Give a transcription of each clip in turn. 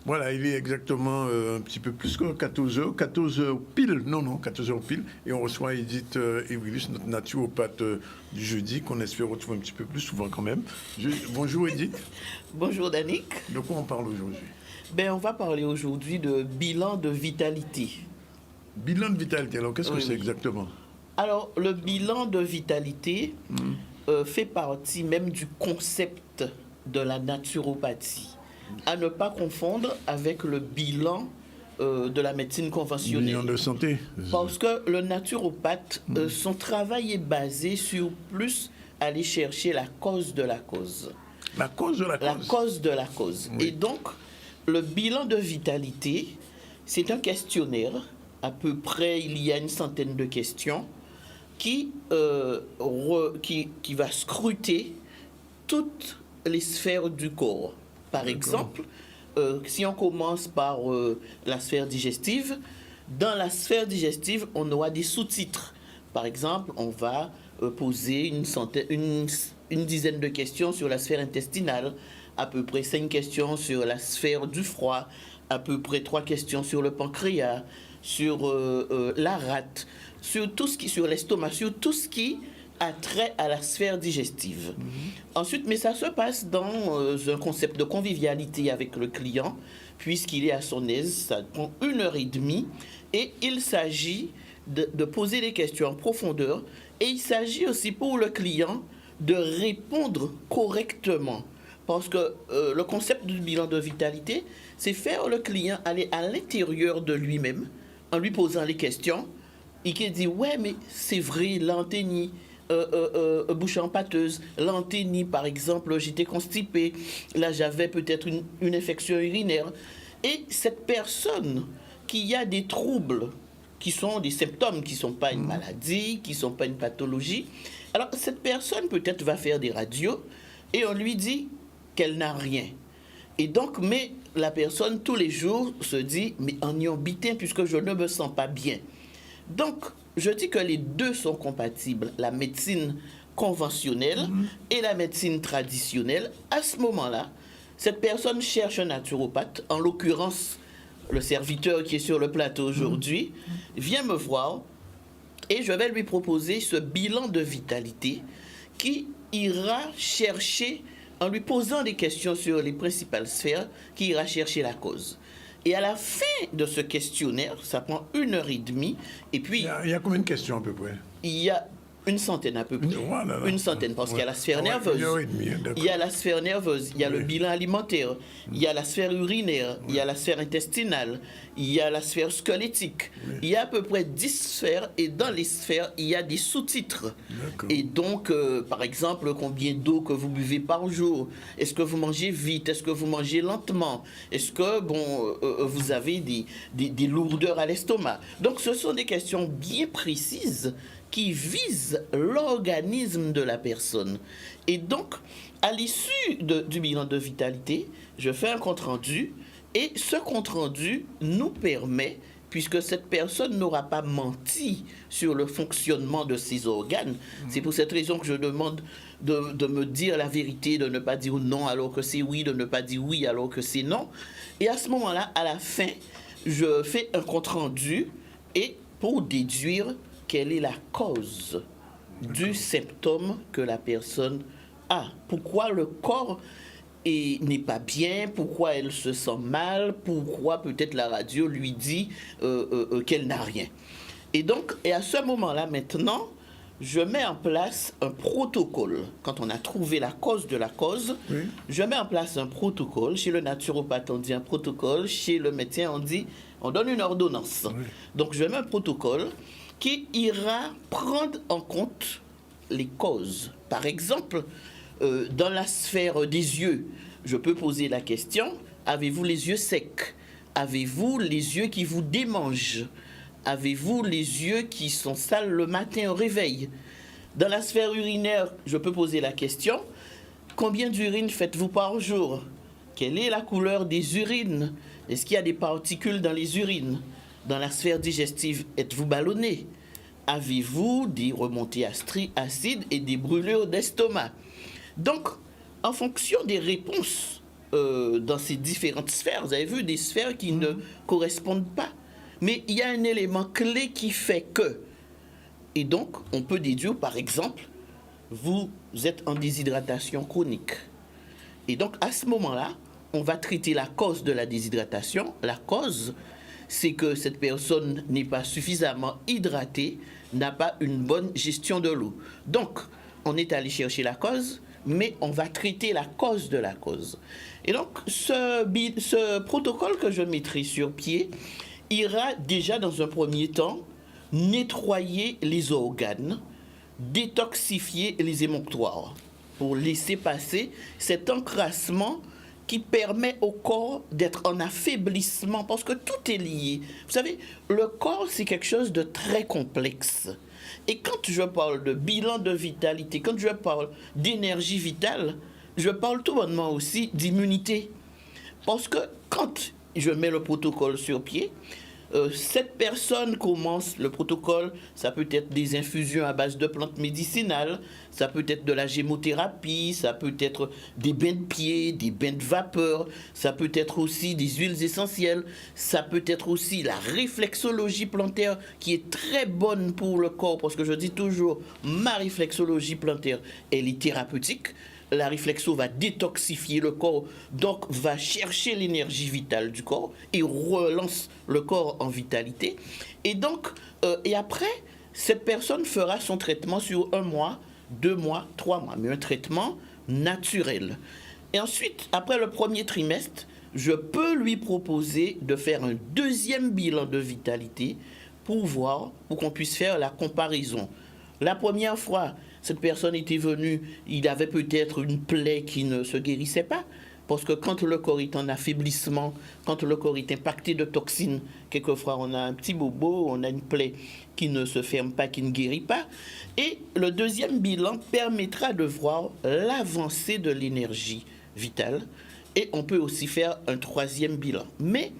Voilà, il est exactement un petit peu plus que 14 heures. 14 heures pile, non, 14 heures pile. Et on reçoit Edith Évrilus, notre naturopathe du jeudi, qu'on espère retrouver un petit peu plus souvent quand même. Bonjour Edith. Bonjour Danick. De quoi on parle aujourd'hui? On va parler aujourd'hui de bilan de vitalité. Bilan de vitalité, alors qu'est-ce que c'est Oui. exactement? Alors, le bilan de vitalité fait partie même du concept de la naturopathie. À ne pas confondre avec le bilan de la médecine conventionnelle. Bilan de santé. Parce que le naturopathe, son travail est basé sur plus aller chercher la cause de la cause. La cause de la cause. La cause de la cause. Oui. Et donc, le bilan de vitalité, c'est un questionnaire. À peu près, il y a une centaine de questions qui va scruter toutes les sphères du corps. Par exemple, si on commence par la sphère digestive, dans la sphère digestive, on aura des sous-titres. Par exemple, on va poser une dizaine de questions sur la sphère intestinale, à peu près 5 questions sur la sphère du froid, à peu près 3 questions sur le pancréas, sur la rate, sur l'estomac, sur tout ce qui a trait à la sphère digestive. Ensuite, mais ça se passe dans un concept de convivialité avec le client, puisqu'il est à son aise, ça prend 1h30, et il s'agit de poser des questions en profondeur, et il s'agit aussi pour le client de répondre correctement. Parce que le concept du bilan de vitalité, c'est faire le client aller à l'intérieur de lui-même, en lui posant les questions, et qui dit, ouais, mais c'est vrai, l'anténie, bouche empâteuse, l'anténie, par exemple, j'étais constipé, là j'avais peut-être une infection urinaire. Et cette personne qui a des troubles, qui sont des symptômes, qui ne sont pas une maladie, qui ne sont pas une pathologie, alors cette personne peut-être va faire des radios, et on lui dit qu'elle n'a rien. Et donc, mais la personne, tous les jours, se dit, mais en y bitin, puisque je ne me sens pas bien. Donc, je dis que les deux sont compatibles, la médecine conventionnelle et la médecine traditionnelle. À ce moment-là, cette personne cherche un naturopathe, en l'occurrence, le serviteur qui est sur le plateau aujourd'hui, vient me voir et je vais lui proposer ce bilan de vitalité qui ira chercher, en lui posant des questions sur les principales sphères, qui ira chercher la cause. Et à la fin de ce questionnaire, ça prend 1h30, et puis... Il y a combien de questions à peu près? Il y a une centaine à peu près. Voilà. Une centaine, parce qu'il y a la sphère nerveuse. 1h30, Il y a la sphère nerveuse, il y a le bilan alimentaire, il y a la sphère urinaire, il y a la sphère intestinale, il y a la sphère squelettique. Il y a à peu près 10 sphères, et dans les sphères, il y a des sous-titres. Et donc, par exemple, combien d'eau que vous buvez par jour? Est-ce que vous mangez vite? Est-ce que vous mangez lentement? Est-ce que, vous avez des lourdeurs à l'estomac? Donc, ce sont des questions bien précises qui vise l'organisme de la personne. Et donc, à l'issue du bilan de vitalité, je fais un compte-rendu, et ce compte-rendu nous permet, puisque cette personne n'aura pas menti sur le fonctionnement de ses organes, c'est pour cette raison que je demande de me dire la vérité, de ne pas dire non alors que c'est oui, de ne pas dire oui alors que c'est non. Et à ce moment-là, à la fin, je fais un compte-rendu, et pour déduire quelle est la cause du symptôme que la personne a. Pourquoi le corps n'est pas bien, pourquoi elle se sent mal, pourquoi peut-être la radio lui dit qu'elle n'a rien. Et donc, à ce moment-là, maintenant, je mets en place un protocole. Quand on a trouvé la cause de la cause, je mets en place un protocole. Chez le naturopathe, on dit un protocole. Chez le médecin, on donne une ordonnance. Donc, je mets un protocole qui ira prendre en compte les causes. Par exemple, dans la sphère des yeux, je peux poser la question, avez-vous les yeux secs? Avez-vous les yeux qui vous démangent? Avez-vous les yeux qui sont sales le matin au réveil? Dans la sphère urinaire, je peux poser la question, combien d'urines faites-vous par jour? Quelle est la couleur des urines? Est-ce qu'il y a des particules dans les urines? Dans la sphère digestive, êtes-vous ballonné? Avez-vous des remontées acides et des brûlures d'estomac? Donc, en fonction des réponses dans ces différentes sphères. Vous avez vu des sphères qui ne correspondent pas. Mais il y a un élément clé qui fait que. Et donc, on peut déduire, par exemple, vous êtes en déshydratation chronique. Et donc, à ce moment-là, on va traiter la cause de la déshydratation. La cause, c'est que cette personne n'est pas suffisamment hydratée, n'a pas une bonne gestion de l'eau. Donc, on est allé chercher la cause, mais on va traiter la cause de la cause. Et donc, ce protocole que je mettrai sur pied ira déjà dans un premier temps nettoyer les organes, détoxifier les émonctoires pour laisser passer cet encrassement qui permet au corps d'être en affaiblissement parce que tout est lié. Vous savez, le corps, c'est quelque chose de très complexe. Et quand je parle de bilan de vitalité, quand je parle d'énergie vitale, je parle tout bonnement aussi d'immunité. Parce que quand je mets le protocole sur pied, cette personne commence le protocole, ça peut être des infusions à base de plantes médicinales, ça peut être de la gémothérapie, ça peut être des bains de pieds, des bains de vapeur, ça peut être aussi des huiles essentielles, ça peut être aussi la réflexologie plantaire qui est très bonne pour le corps, parce que je dis toujours, ma réflexologie plantaire, elle est thérapeutique. La réflexo va détoxifier le corps, donc va chercher l'énergie vitale du corps et relance le corps en vitalité. Et donc, et après, cette personne fera son traitement sur 1 mois, 2 mois, 3 mois, mais un traitement naturel. Et ensuite, après le premier trimestre, je peux lui proposer de faire un deuxième bilan de vitalité pour voir, pour qu'on puisse faire la comparaison. La première fois, cette personne était venue, il avait peut-être une plaie qui ne se guérissait pas. Parce que quand le corps est en affaiblissement, quand le corps est impacté de toxines, quelquefois on a un petit bobo, on a une plaie qui ne se ferme pas, qui ne guérit pas. Et le deuxième bilan permettra de voir l'avancée de l'énergie vitale. Et on peut aussi faire un troisième bilan. Mais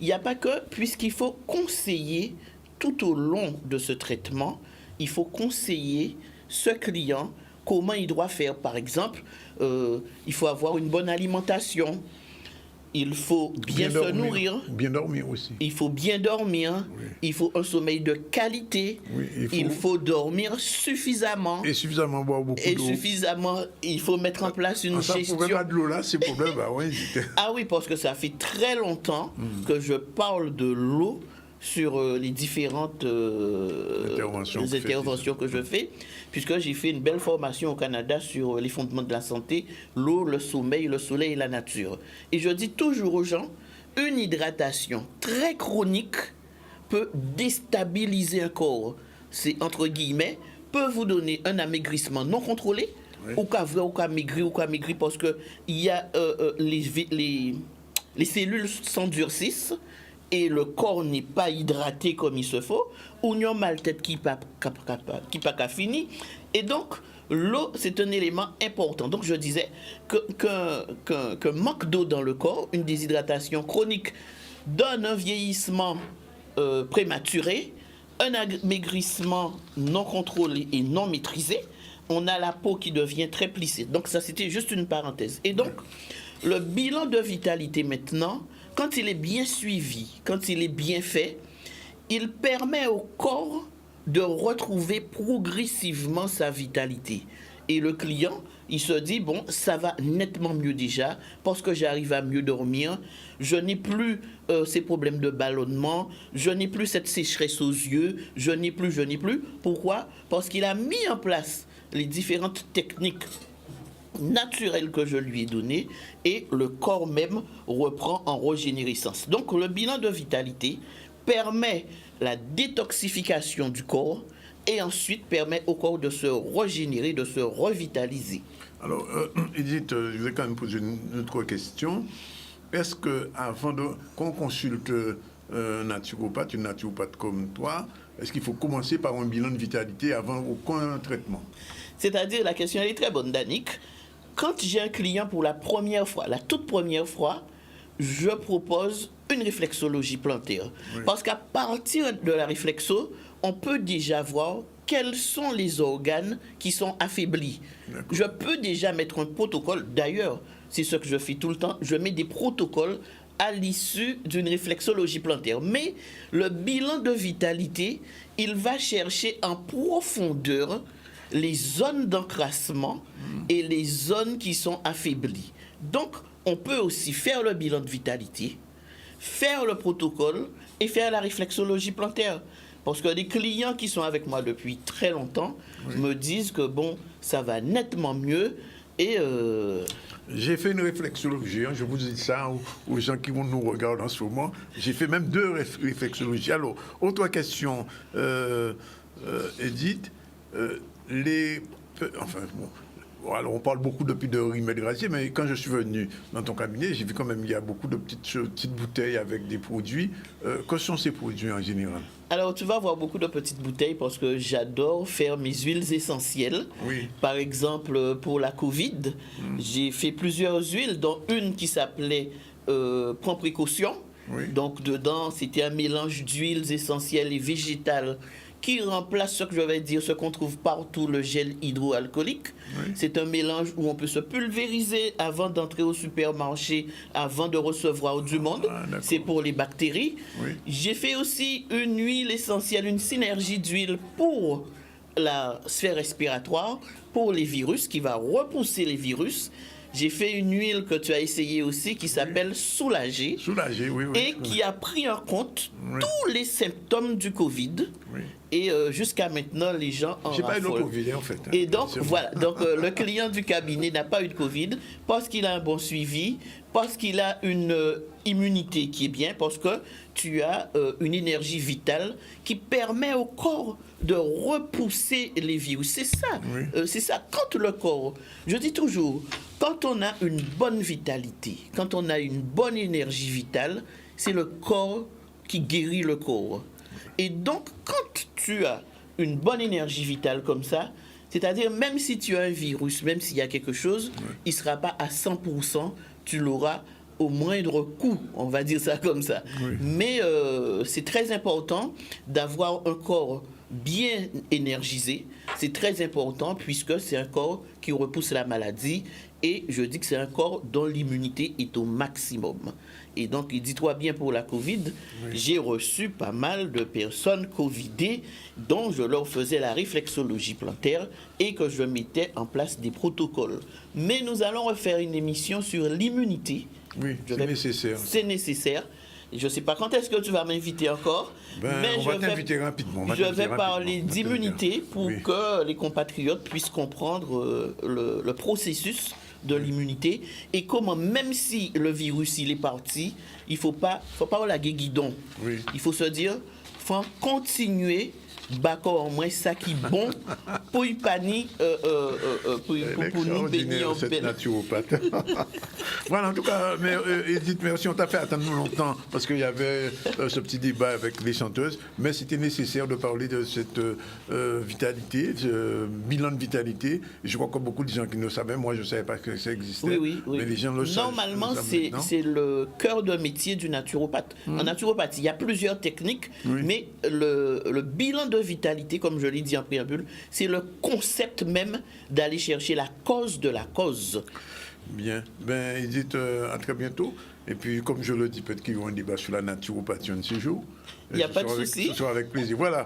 il n'y a pas que, puisqu'il faut conseiller tout au long de ce traitement, il faut conseiller ce client comment il doit faire. Par exemple, il faut avoir une bonne alimentation, il faut bien se nourrir. Bien dormir aussi. Il faut bien dormir, oui. Il faut un sommeil de qualité, oui, il faut dormir suffisamment. Et suffisamment boire beaucoup d'eau. Et suffisamment, il faut mettre en place une gestion. Ça problème de l'eau là, c'est problème, bah oui. Ah oui, parce que ça fait très longtemps que je parle de l'eau sur les différentes interventions que je fais, puisque j'ai fait une belle formation au Canada sur les fondements de la santé, l'eau, le sommeil, le soleil et la nature. Et je dis toujours aux gens, une hydratation très chronique peut déstabiliser un corps. C'est entre guillemets, peut vous donner un amaigrissement non contrôlé, oui. Ou qu'à maigrir, parce que il y a les cellules s'endurcissent, et le corps n'est pas hydraté comme il se faut, ou n'y a mal tête qui pas fini. Et donc, l'eau, c'est un élément important. Donc, je disais qu'un manque d'eau dans le corps, une déshydratation chronique, donne un vieillissement prématuré, un amaigrissement non contrôlé et non maîtrisé. On a la peau qui devient très plissée. Donc, ça, c'était juste une parenthèse. Et donc, le bilan de vitalité maintenant, quand il est bien suivi, quand il est bien fait, il permet au corps de retrouver progressivement sa vitalité. Et le client, il se dit, bon, ça va nettement mieux déjà, parce que j'arrive à mieux dormir, je n'ai plus ces problèmes de ballonnement, je n'ai plus cette sécheresse aux yeux, je n'ai plus. Pourquoi ? Parce qu'il a mis en place les différentes techniques naturel que je lui ai donné et le corps même reprend en régénérescence. Donc le bilan de vitalité permet la détoxification du corps et ensuite permet au corps de se régénérer, de se revitaliser. Alors, Edith, je vais quand même poser une autre question. Est-ce qu'avant qu'on consulte un naturopathe, une naturopathe comme toi, est-ce qu'il faut commencer par un bilan de vitalité avant aucun traitement ? C'est-à-dire, la question elle est très bonne, Danick. Quand j'ai un client pour la première fois, la toute première fois, je propose une réflexologie plantaire. Oui. Parce qu'à partir de la réflexo, on peut déjà voir quels sont les organes qui sont affaiblis. Je peux déjà mettre un protocole. D'ailleurs, c'est ce que je fais tout le temps. Je mets des protocoles à l'issue d'une réflexologie plantaire. Mais le bilan de vitalité, il va chercher en profondeur les zones d'encrassement et les zones qui sont affaiblies. Donc, on peut aussi faire le bilan de vitalité, faire le protocole et faire la réflexologie plantaire. Parce que les clients qui sont avec moi depuis très longtemps me disent que bon, ça va nettement mieux et... J'ai fait une réflexologie, je vous dis ça aux gens qui vont nous regarder en ce moment. J'ai fait même 2 réflexologies. Alors, autre question, Edith, enfin, bon, alors on parle beaucoup depuis de remèdes gracieux, mais quand je suis venu dans ton cabinet, j'ai vu quand même il y a beaucoup de petites bouteilles avec des produits. Que sont ces produits en général? Alors, tu vas avoir beaucoup de petites bouteilles parce que j'adore faire mes huiles essentielles. Oui. Par exemple, pour la Covid, j'ai fait plusieurs huiles, dont une qui s'appelait Prends précaution. Oui. Donc, dedans, c'était un mélange d'huiles essentielles et végétales qui remplace ce que je vais dire, ce qu'on trouve partout, le gel hydroalcoolique. Oui. C'est un mélange où on peut se pulvériser avant d'entrer au supermarché, avant de recevoir du monde. C'est pour les bactéries. Oui. J'ai fait aussi une huile essentielle, une synergie d'huile pour la sphère respiratoire, pour les virus, qui va repousser les virus. J'ai fait une huile que tu as essayée aussi qui s'appelle Soulager. Soulager, oui. Et qui a pris en compte tous les symptômes du Covid. Oui. Et jusqu'à maintenant, les gens en raffolent. J'ai pas eu le Covid, en fait. Et donc, voilà. Donc, le client du cabinet n'a pas eu de Covid parce qu'il a un bon suivi, parce qu'il a une immunité qui est bien, parce que tu as une énergie vitale qui permet au corps de repousser les virus. C'est ça. Oui. C'est ça. Quand le corps, je dis toujours, quand on a une bonne vitalité, quand on a une bonne énergie vitale, c'est le corps qui guérit le corps. Et donc, quand tu as une bonne énergie vitale comme ça, c'est-à-dire même si tu as un virus, même s'il y a quelque chose, il ne sera pas à 100%, tu l'auras au moindre coût, on va dire ça comme ça. Oui. Mais c'est très important d'avoir un corps bien énergisé. C'est très important puisque c'est un corps qui repousse la maladie et je dis que c'est un corps dont l'immunité est au maximum. Et donc, dis-toi bien pour la Covid, j'ai reçu pas mal de personnes Covidées dont je leur faisais la réflexologie plantaire et que je mettais en place des protocoles. Mais nous allons refaire une émission sur l'immunité. Oui, c'est nécessaire. C'est nécessaire. Je ne sais pas quand est-ce que tu vas m'inviter encore, mais on va t'inviter rapidement. Je vais parler d'immunité pour que les compatriotes puissent comprendre le processus de l'immunité et comment, même si le virus il est parti, il faut pas la guidon. Oui. Il faut se dire, faut continuer. D'accord, moi ça qui bon pour y panier pour nous bénir en cette naturopathe. Voilà, en tout cas, mais Edith, merci, on t'a fait attendre longtemps parce qu'il y avait ce petit débat avec les chanteuses, mais c'était nécessaire de parler de cette vitalité, ce bilan de vitalité. Je crois que beaucoup de gens qui ne savaient, moi je ne savais pas que ça existait, oui. mais les gens le savent. Normalement, c'est le cœur de métier du naturopathe. En naturopathie, il y a plusieurs techniques, mais le bilan de vitalité, comme je l'ai dit en préambule, c'est le concept même d'aller chercher la cause de la cause. Bien. Ben, Edith, à très bientôt. Et puis, comme je le dis, peut-être qu'il y aura un débat sur la naturopathie un de ces jours. Il n'y a pas de souci. Ce sera avec plaisir. Voilà.